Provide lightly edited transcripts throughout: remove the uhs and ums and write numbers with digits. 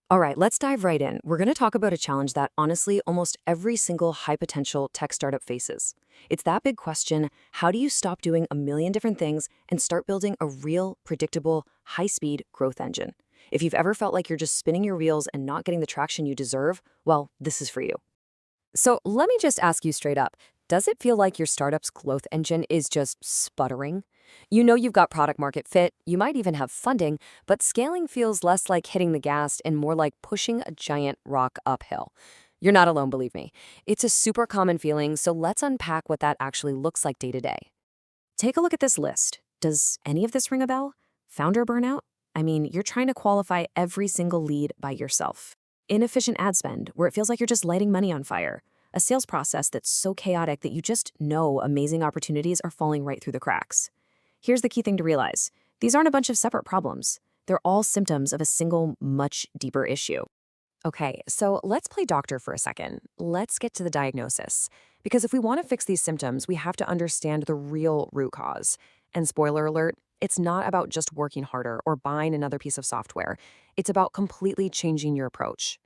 All right, let's dive right in. We're going to talk about a challenge that honestly almost every single high potential tech startup faces. It's that big question: how do you stop doing a million different things and start building a real, predictable, high speed growth engine? If you've ever felt like you're just spinning your wheels and not getting the traction you deserve, well, this is for you. So let me just ask you straight up. Does it feel like your startup's growth engine is just sputtering? You know you've got product market fit, you might even have funding, but scaling feels less like hitting the gas and more like pushing a giant rock uphill. You're not alone, believe me. It's a super common feeling, so let's unpack what that actually looks like day to day. Take a look at this list. Does any of this ring a bell? Founder burnout? I mean, you're trying to qualify every single lead by yourself. Inefficient ad spend, where it feels like you're just lighting money on fire. A sales process that's so chaotic that you just know amazing opportunities are falling right through the cracks. Here's the key thing to realize. These aren't a bunch of separate problems. They're all symptoms of a single, much deeper issue. Okay, so let's play doctor for a second. Let's get to the diagnosis. Because if we want to fix these symptoms, we have to understand the real root cause. And spoiler alert, it's not about just working harder or buying another piece of software. It's about completely changing your approach.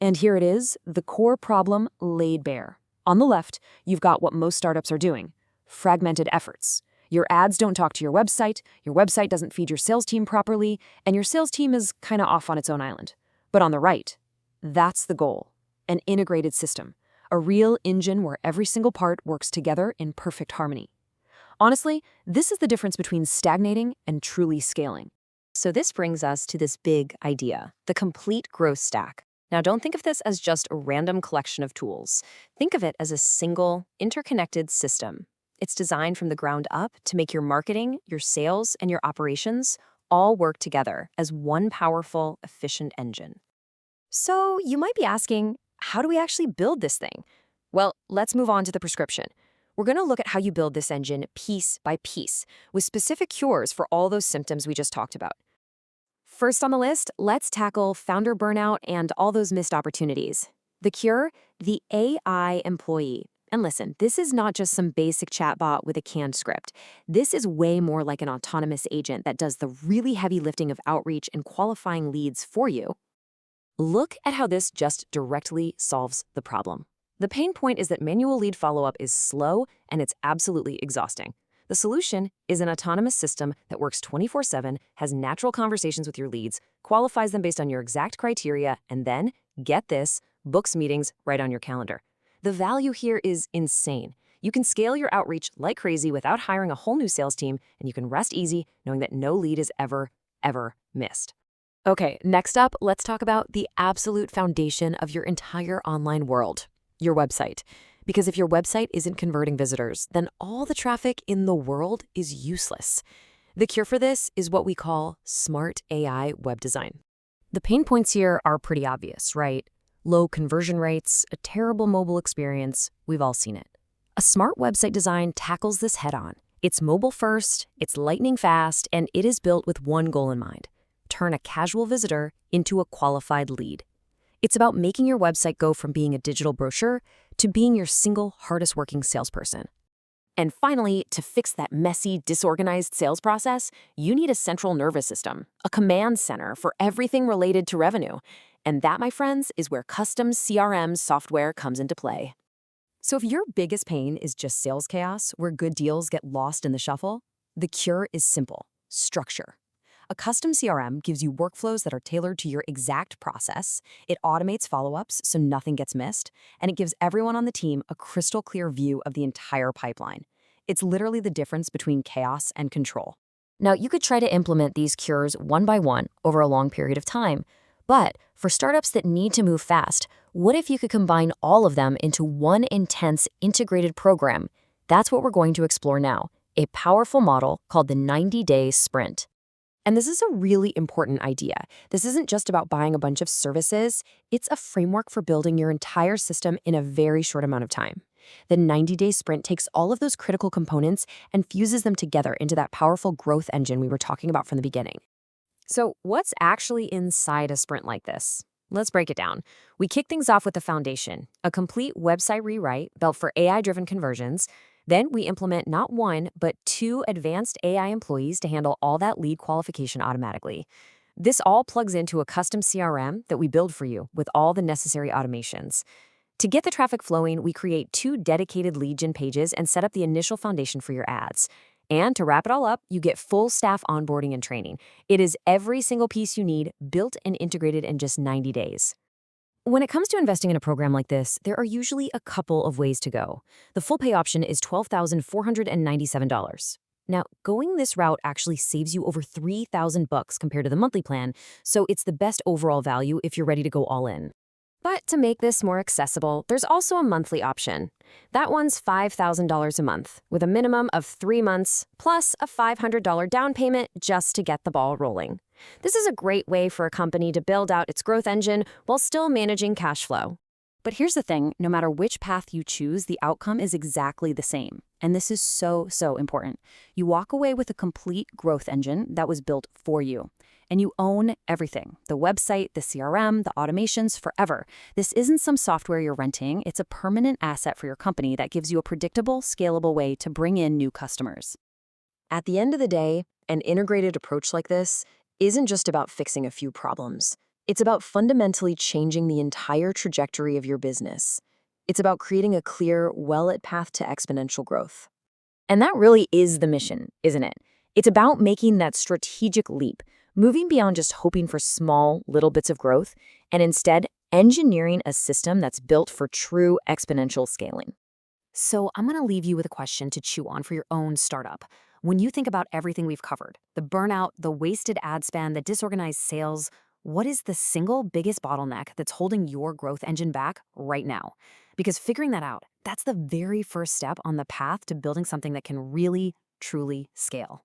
And here it is, the core problem laid bare. On the left, you've got what most startups are doing: fragmented efforts. Your ads don't talk to your website doesn't feed your sales team properly, and your sales team is kind of off on its own island. But on the right, that's the goal: an integrated system, a real engine where every single part works together in perfect harmony. Honestly, this is the difference between stagnating and truly scaling. So this brings us to this big idea, the complete growth stack. Now, don't think of this as just a random collection of tools. Think of it as a single, interconnected system. It's designed from the ground up to make your marketing, your sales, and your operations all work together as one powerful, efficient engine. So you might be asking, how do we actually build this thing? Well, let's move on to the prescription. We're going to look at how you build this engine piece by piece, with specific cures for all those symptoms we just talked about. First on the list, let's tackle founder burnout and all those missed opportunities. The cure? The AI employee. And listen, this is not just some basic chatbot with a canned script. This is way more like an autonomous agent that does the really heavy lifting of outreach and qualifying leads for you. Look at how this just directly solves the problem. The pain point is that manual lead follow-up is slow and it's absolutely exhausting. The solution is an autonomous system that works 24/7, has natural conversations with your leads, qualifies them based on your exact criteria, and then, get this, books meetings right on your calendar. The value here is insane. You can scale your outreach like crazy without hiring a whole new sales team, and you can rest easy knowing that no lead is ever missed. Okay, next up, let's talk about the absolute foundation of your entire online world: your website. Because if your website isn't converting visitors, then all the traffic in the world is useless. The cure for this is what we call smart AI web design. The pain points here are pretty obvious, right? Low conversion rates, a terrible mobile experience, we've all seen it. A smart website design tackles this head on. It's mobile first, it's lightning fast, and it is built with one goal in mind: turn a casual visitor into a qualified lead. It's about making your website go from being a digital brochure to being your single hardest working salesperson. And finally, to fix that messy, disorganized sales process, you need a central nervous system, a command center for everything related to revenue. And that, my friends, is where custom CRM software comes into play. So if your biggest pain is just sales chaos, where good deals get lost in the shuffle, the cure is simple: structure. A custom CRM gives you workflows that are tailored to your exact process, it automates follow-ups so nothing gets missed, and it gives everyone on the team a crystal clear view of the entire pipeline. It's literally the difference between chaos and control. Now, you could try to implement these cures one by one over a long period of time, but for startups that need to move fast, what if you could combine all of them into one intense integrated program? That's what we're going to explore now, a powerful model called the 90-day sprint. And this is a really important idea. This isn't just about buying a bunch of services. It's a framework for building your entire system in a very short amount of time. The 90-day sprint takes all of those critical components and fuses them together into that powerful growth engine we were talking about from the beginning. So what's actually inside a sprint like this? Let's break it down. We kick things off with the foundation, a complete website rewrite built for AI-driven conversions. Then we implement not one, but 2 advanced AI employees to handle all that lead qualification automatically. This all plugs into a custom CRM that we build for you with all the necessary automations. To get the traffic flowing, we create 2 dedicated lead gen pages and set up the initial foundation for your ads. And to wrap it all up, you get full staff onboarding and training. It is every single piece you need, built and integrated in just 90 days. When it comes to investing in a program like this, there are usually a couple of ways to go. The full pay option is $12,497. Now, going this route actually saves you over $3,000 compared to the monthly plan, so it's the best overall value if you're ready to go all in. But to make this more accessible, there's also a monthly option. That one's $5,000 a month, with a minimum of 3 months, plus a $500 down payment just to get the ball rolling. This is a great way for a company to build out its growth engine while still managing cash flow. But here's the thing, no matter which path you choose, the outcome is exactly the same. And this is so important. You walk away with a complete growth engine that was built for you. And you own everything, the website, the CRM, the automations, forever. This isn't some software you're renting. It's a permanent asset for your company that gives you a predictable, scalable way to bring in new customers. At the end of the day, an integrated approach like this isn't just about fixing a few problems. It's about fundamentally changing the entire trajectory of your business. It's about creating a clear, well-lit path to exponential growth. And that really is the mission, isn't it? It's about making that strategic leap, moving beyond just hoping for small, little bits of growth, and instead engineering a system that's built for true exponential scaling. So I'm going to leave you with a question to chew on for your own startup. When you think about everything we've covered, the burnout, the wasted ad spend, the disorganized sales, what is the single biggest bottleneck that's holding your growth engine back right now? Because figuring that out, that's the very first step on the path to building something that can really, truly scale.